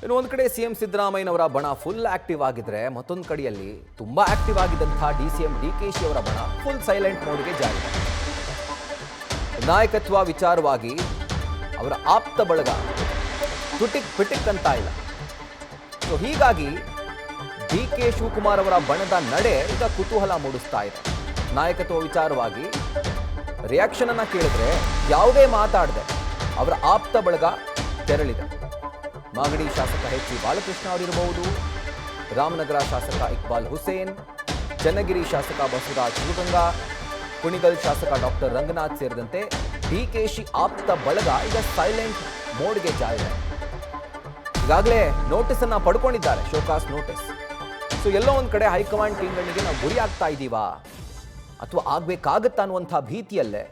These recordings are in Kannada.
ಇನ್ನು ಒಂದು ಕಡೆ ಸಿಎಂ ಸಿದ್ದರಾಮಯ್ಯನವರ ಬಣ ಫುಲ್ ಆಕ್ಟಿವ್ ಆಗಿದ್ರೆ ಮತ್ತೊಂದು ಕಡೆಯಲ್ಲಿ ತುಂಬಾ ಆಕ್ಟಿವ್ ಆಗಿದ್ದಂತಹ ಡಿಸಿಎಂ ಡಿಕೆಶಿ ಅವರ ಬಣ ಫುಲ್ ಸೈಲೆಂಟ್ ಮೋಡ್ಗೆ ಜಾರಿದೆ. ನಾಯಕತ್ವ ವಿಚಾರವಾಗಿ ಅವರ ಆಪ್ತ ಬಳಗ ಪಿಟಿಕ್ ಅಂತ ಇಲ್ಲ. ಸೊ ಹೀಗಾಗಿ ಡಿಕೆ ಶಿವಕುಮಾರ್ ಅವರ ಬಣದ ನಡೆ ಈಗ ಕುತೂಹಲ ಮೂಡಿಸ್ತಾ ಇದೆ. ನಾಯಕತ್ವ ವಿಚಾರವಾಗಿ ರಿಯಾಕ್ಷನ್ ಅನ್ನ ಕೇಳಿದ್ರೆ ಯಾವುದೇ ಮಾತಾಡದೆ ಅವರ ಆಪ್ತ ಬಳಗ ತೆರಳಿದೆ. ಮಾಗಡಿ ಶಾಸಕ ಎಚ್.ಸಿ. ಬಾಲಕೃಷ್ಣ ಅವರಿರಬಹುದು, ರಾಮನಗರ ಶಾಸಕ ಇಕ್ಬಾಲ್ ಹುಸೇನ್, ಚನ್ನಗಿರಿ ಶಾಸಕ ಬಸವರಾಜ್ ಶಿವಗಂಗಾ, ಕುಣಿಗಲ್ ಶಾಸಕ ಡಾಕ್ಟರ್ ರಂಗನಾಥ್ ಸೇರಿದಂತೆ ಡಿಕೆಶಿ ಆಪ್ತ ಬಳಗ ಈಗ ಸೈಲೆಂಟ್ ಮೋಡ್ಗೆ ಜಾರಿದೆ. ಈಗಾಗಲೇ ನೋಟಿಸ್ ಅನ್ನ ಪಡ್ಕೊಂಡಿದ್ದಾರೆ, ಶೋಕಾಸ್ ನೋಟಿಸ್. ಸೊ ಎಲ್ಲೋ ಒಂದ್ ಕಡೆ ಹೈಕಮಾಂಡ್ ಟೀಮ್ಗಳಿಗೆ ನಾವು ಗುರಿ ಆಗ್ತಾ ಇದ್ದೀವಾ ಅಥವಾ ಆಗ್ಬೇಕಾಗತ್ತಾ ಅನ್ನುವಂಥ ಭೀತಿಯಲ್ಲೇ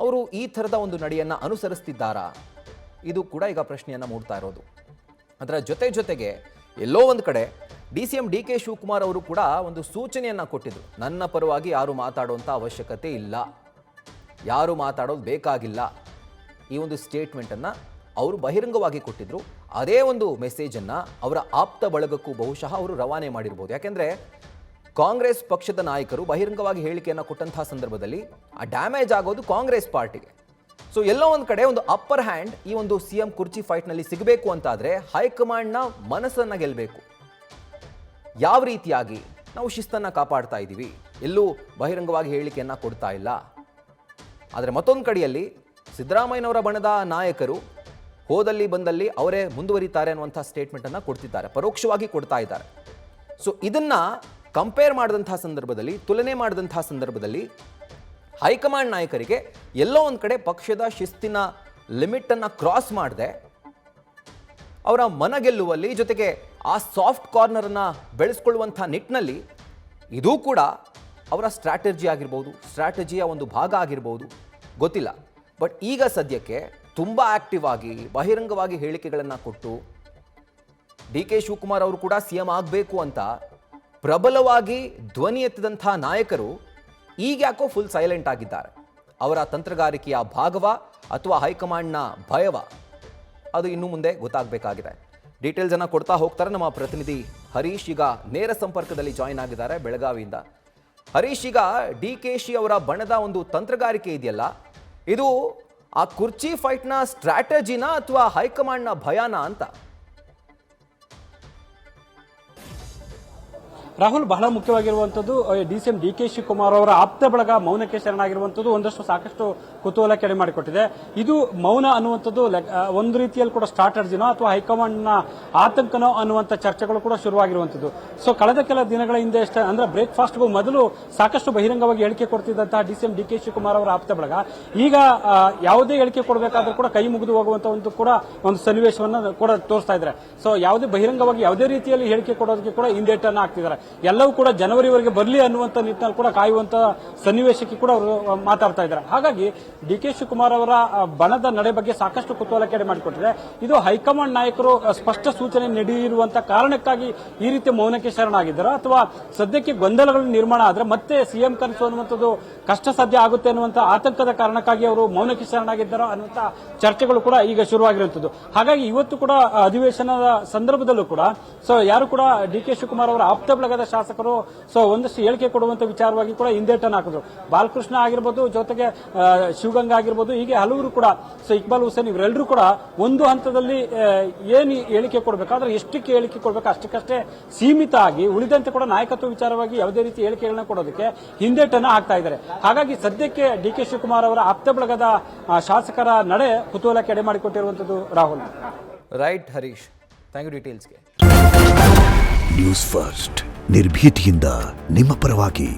ಅವರು ಈ ಥರದ ಒಂದು ನಡೆಯನ್ನ ಅನುಸರಿಸ್ತಿದ್ದಾರಾ, ಇದು ಕೂಡ ಈಗ ಪ್ರಶ್ನೆಯನ್ನ ಮೂಡ್ತಾ ಇರೋದು. ಅದರ ಜೊತೆಗೆ ಎಲ್ಲೋ ಒಂದು ಕಡೆ ಡಿಸಿಎಂ ಡಿಕೆ ಶಿವಕುಮಾರ್ ಅವರು ಕೂಡ ಒಂದು ಸೂಚನೆಯನ್ನ ಕೊಟ್ಟಿದ್ರು. ನನ್ನ ಪರವಾಗಿ ಯಾರು ಮಾತಾಡುವಂಥ ಅವಶ್ಯಕತೆ ಇಲ್ಲ, ಯಾರು ಮಾತಾಡೋದು ಬೇಕಾಗಿಲ್ಲ, ಈ ಒಂದು ಸ್ಟೇಟ್ಮೆಂಟನ್ನು ಅವರು ಬಹಿರಂಗವಾಗಿ ಕೊಟ್ಟಿದ್ರು. ಅದೇ ಒಂದು ಮೆಸೇಜನ್ನು ಅವರ ಆಪ್ತ ಬಳಗಕ್ಕೂ ಬಹುಶಃ ಅವರು ರವಾನೆ ಮಾಡಿರ್ಬೋದು. ಯಾಕೆಂದರೆ ಕಾಂಗ್ರೆಸ್ ಪಕ್ಷದ ನಾಯಕರು ಬಹಿರಂಗವಾಗಿ ಹೇಳಿಕೆಯನ್ನು ಕೊಟ್ಟಂತಹ ಸಂದರ್ಭದಲ್ಲಿ ಆ ಡ್ಯಾಮೇಜ್ ಆಗೋದು ಕಾಂಗ್ರೆಸ್ ಪಾರ್ಟಿಗೆ. ಸೊ ಎಲ್ಲೋ ಒಂದು ಕಡೆ ಒಂದು ಅಪ್ಪರ್ ಹ್ಯಾಂಡ್ ಈ ಒಂದು ಸಿಎಂ ಕುರ್ಚಿ ಫೈಟ್ನಲ್ಲಿ ಸಿಗಬೇಕು ಅಂತಾದರೆ ಹೈಕಮಾಂಡ್ನ ಮನಸ್ಸನ್ನು ಗೆಲ್ಲಬೇಕು. ಯಾವ ರೀತಿಯಾಗಿ ನಾವು ಶಿಸ್ತನ್ನು ಕಾಪಾಡ್ತಾ ಇದ್ದೀವಿ, ಎಲ್ಲೂ ಬಹಿರಂಗವಾಗಿ ಹೇಳಿಕೆಯನ್ನು ಕೊಡ್ತಾ ಇಲ್ಲ. ಆದರೆ ಮತ್ತೊಂದು ಕಡೆಯಲ್ಲಿ ಸಿದ್ದರಾಮಯ್ಯನವರ ಬಣದ ನಾಯಕರು ಹೋದಲ್ಲಿ ಬಂದಲ್ಲಿ ಅವರೇ ಮುಂದುವರಿತಾರೆ ಅನ್ನುವಂಥ ಸ್ಟೇಟ್ಮೆಂಟನ್ನು ಕೊಡ್ತಿದ್ದಾರೆ, ಪರೋಕ್ಷವಾಗಿ ಕೊಡ್ತಾ ಇದ್ದಾರೆ. ಸೊ ಇದನ್ನು ಕಂಪೇರ್ ಮಾಡಿದಂತಹ ಸಂದರ್ಭದಲ್ಲಿ, ತುಲನೆ ಮಾಡಿದಂತಹ ಸಂದರ್ಭದಲ್ಲಿ ಹೈಕಮಾಂಡ್ ನಾಯಕರಿಗೆ ಎಲ್ಲೋ ಒಂದು ಕಡೆ ಪಕ್ಷದ ಶಿಸ್ತಿನ ಲಿಮಿಟನ್ನು ಕ್ರಾಸ್ ಮಾಡದೆ ಅವರ ಮನ ಗೆಲ್ಲುವಲ್ಲಿ, ಜೊತೆಗೆ ಆ ಸಾಫ್ಟ್ ಕಾರ್ನರನ್ನು ಬೆಳೆಸ್ಕೊಳ್ಳುವಂಥ ನಿಟ್ಟಿನಲ್ಲಿ ಇದೂ ಕೂಡ ಅವರ ಸ್ಟ್ರಾಟಜಿ ಆಗಿರ್ಬೋದು, ಸ್ಟ್ರಾಟಜಿಯ ಒಂದು ಭಾಗ ಆಗಿರ್ಬೋದು, ಗೊತ್ತಿಲ್ಲ. ಬಟ್ ಈಗ ಸದ್ಯಕ್ಕೆ ತುಂಬ ಆಕ್ಟಿವ್ ಆಗಿ ಬಹಿರಂಗವಾಗಿ ಹೇಳಿಕೆಗಳನ್ನು ಕೊಟ್ಟು ಡಿಕೆ ಶಿವಕುಮಾರ್ ಅವರು ಕೂಡ ಸಿಎಂ ಆಗಬೇಕು ಅಂತ ಪ್ರಬಲವಾಗಿ ಧ್ವನಿ ಎತ್ತಿದಂಥ ನಾಯಕರು ಈಗ ಯಾಕೋ ಫುಲ್ ಸೈಲೆಂಟ್ ಆಗಿದ್ದಾರೆ. ಅವರ ತಂತ್ರಗಾರಿಕೆಯ ಭಾಗವ ಅಥವಾ ಹೈಕಮಾಂಡ್ನ ಭಯವ, ಅದು ಇನ್ನು ಮುಂದೆ ಗೊತ್ತಾಗಬೇಕಾಗಿದೆ. ಡೀಟೇಲ್ಸ್ ಅನ್ನು ಕೊಡ್ತಾ ಹೋಗ್ತಾರೆ ನಮ್ಮ ಪ್ರತಿನಿಧಿ ಹರೀಶ್. ಈಗ ನೇರ ಸಂಪರ್ಕದಲ್ಲಿ ಜಾಯಿನ್ ಆಗಿದ್ದಾರೆ ಬೆಳಗಾವಿಯಿಂದ. ಹರೀಶ್, ಈಗ ಡಿಕೆಶಿ ಅವರ ಬಣದ ಒಂದು ತಂತ್ರಗಾರಿಕೆ ಇದೆಯಲ್ಲ, ಇದು ಆ ಕುರ್ಚಿ ಫೈಟ್ನ ಸ್ಟ್ರಾಟಜಿನ ಅಥವಾ ಹೈಕಮಾಂಡ್ನ ಭಯಾನ ಅಂತ? ರಾಹುಲ್, ಬಹಳ ಮುಖ್ಯವಾಗಿರುವಂಥದ್ದು ಡಿಸಿಎಂ ಡಿಕೆ ಶಿವಕುಮಾರ್ ಅವರ ಆಪ್ತ ಬಳಗ ಮೌನಕ್ಕೆ ಶರಣಾಗಿರುವಂಥದ್ದು ಒಂದಷ್ಟು ಸಾಕಷ್ಟು ಕುತೂಹಲ ಕೆಡೆ ಮಾಡಿಕೊಟ್ಟಿದೆ. ಇದು ಮೌನ ಅನ್ನುವಂಥದ್ದು ಒಂದು ರೀತಿಯಲ್ಲಿ ಕೂಡ ಸ್ಟ್ರಾಟಜಿನೋ ಅಥವಾ ಹೈಕಮಾಂಡ್ನ ಆತಂಕನೋ ಅನ್ನುವಂಥ ಚರ್ಚೆಗಳು ಕೂಡ ಶುರುವಾಗಿರುವಂಥದ್ದು. ಸೊ ಕಳೆದ ಕೆಲ ದಿನಗಳ ಹಿಂದೆ ಅಂದ್ರೆ ಬ್ರೇಕ್ಫಾಸ್ಟ್ಗೂ ಮೊದಲು ಸಾಕಷ್ಟು ಬಹಿರಂಗವಾಗಿ ಹೇಳಿಕೆ ಕೊಡ್ತಿದ್ದಂತಹ ಡಿಸಿಎಂ ಡಿಕೆ ಶಿವಕುಮಾರ್ ಅವರ ಆಪ್ತ ಬಳಗ ಈಗ ಯಾವುದೇ ಹೇಳಿಕೆ ಕೊಡಬೇಕಾದ್ರೂ ಕೂಡ ಕೈ ಮುಗಿದು ಹೋಗುವಂತ ಒಂದು ಸನ್ನಿವೇಶವನ್ನು ಕೂಡ ತೋರಿಸ್ತಾ ಇದ್ದಾರೆ. ಸೊ ಯಾವುದೇ ಬಹಿರಂಗವಾಗಿ ಯಾವುದೇ ರೀತಿಯಲ್ಲಿ ಹೇಳಿಕೆ ಕೊಡೋದಕ್ಕೆ ಕೂಡ ಹಿಂದೇಟನ್ನು ಹಾಕ್ತಿದ್ದಾರೆ. ಎಲ್ಲವೂ ಕೂಡ ಜನವರಿವರೆಗೆ ಬರಲಿ ಅನ್ನುವಂಥ ನಿಟ್ಟಿನಲ್ಲಿ ಕೂಡ ಕಾಯುವಂತ ಸನ್ನಿವೇಶಕ್ಕೆ ಕೂಡ ಅವರು ಮಾತಾಡ್ತಾ ಇದ್ದಾರೆ. ಹಾಗಾಗಿ ಡಿಕೆ ಶಿವಕುಮಾರ್ ಅವರ ಬಣದ ನಡೆ ಬಗ್ಗೆ ಸಾಕಷ್ಟು ಕುತೂಹಲ ಕೆಡೆ ಮಾಡಿಕೊಟ್ಟಿದೆ. ಇದು ಹೈಕಮಾಂಡ್ ನಾಯಕರು ಸ್ಪಷ್ಟ ಸೂಚನೆ ನೀಡಿರುವಂತಹ ಕಾರಣಕ್ಕಾಗಿ ಈ ರೀತಿ ಮೌನಕ್ಕೆ ಶರಣಾಗಿದ್ದಾರೆ, ಅಥವಾ ಸದ್ಯಕ್ಕೆ ಗೊಂದಲಗಳು ನಿರ್ಮಾಣ ಆದ್ರೆ ಮತ್ತೆ ಸಿಎಂ ಕನಸು ಅನ್ನುವಂಥದ್ದು ಕಷ್ಟ ಸಾಧ್ಯ ಆಗುತ್ತೆ ಅನ್ನುವಂಥ ಆತಂಕದ ಕಾರಣಕ್ಕಾಗಿ ಅವರು ಮೌನಕ್ಕೆ ಶರಣಾಗಿದ್ದಾರೋ ಅನ್ನುವಂಥ ಚರ್ಚೆಗಳು ಕೂಡ ಈಗ ಶುರುವಾಗಿರುವಂಥದ್ದು. ಹಾಗಾಗಿ ಇವತ್ತು ಕೂಡ ಅಧಿವೇಶನದ ಸಂದರ್ಭದಲ್ಲೂ ಕೂಡ ಯಾರು ಕೂಡ ಡಿಕೆ ಶಿವಕುಮಾರ್ ಅವರ ಆಪ್ತ ಬಳಗದ ಶಾಸಕರು ಒಂದಷ್ಟು ಹೇಳಿಕೆ ಕೊಡುವಂತ ವಿಚಾರವಾಗಿ ಕೂಡ ಹಿಂದೇಟನ್ನು ಹಾಕಿದ್ರು. ಬಾಲಕೃಷ್ಣ ಆಗಿರ್ಬೋದು, ಜೊತೆಗೆ ಶಿವಗಂಗಾ ಆಗಿರ್ಬೋದು, ಹೀಗೆ ಹಲವರು ಕೂಡ ಇಕ್ಬಾಲ್ ಹುಸೇನ್ ಇವರೆಲ್ಲರೂ ಕೂಡ ಒಂದು ಹಂತದಲ್ಲಿ ಏನು ಹೇಳಿಕೆ ಕೊಡಬೇಕಾದ್ರೆ ಎಷ್ಟಕ್ಕೆ ಹೇಳಿಕೆ ಕೊಡಬೇಕು ಅಷ್ಟಕ್ಕಷ್ಟೇ ಸೀಮಿತ ಆಗಿ ಉಳಿದಂತೆ ಕೂಡ ನಾಯಕತ್ವ ವಿಚಾರವಾಗಿ ಯಾವುದೇ ರೀತಿ ಹೇಳಿಕೆಗಳನ್ನ ಕೊಡೋದಕ್ಕೆ ಹಿಂದೇಟನ್ನು ಹಾಕ್ತಾ ಇದ್ದಾರೆ. ಹಾಗಾಗಿ ಸದ್ಯಕ್ಕೆ ಡಿಕೆ ಶಿವಕುಮಾರ್ ಅವರ ಆಪ್ತ ಬಳಗದ ಶಾಸಕರ ನಡೆ ಕುತೂಹಲ ಕೆಡೆ ಮಾಡಿಕೊಟ್ಟಿರುವಂತದ್ದು. Rahul, right Harish, thank you ಡೀಟೇಲ್ಸ್ಗೆ. ನ್ಯೂಸ್ ಫಸ್ಟ್, ನಿರ್ಭೀತಿಯಿಂದ ನಿಮ್ಮ ಪರವಾಗಿ.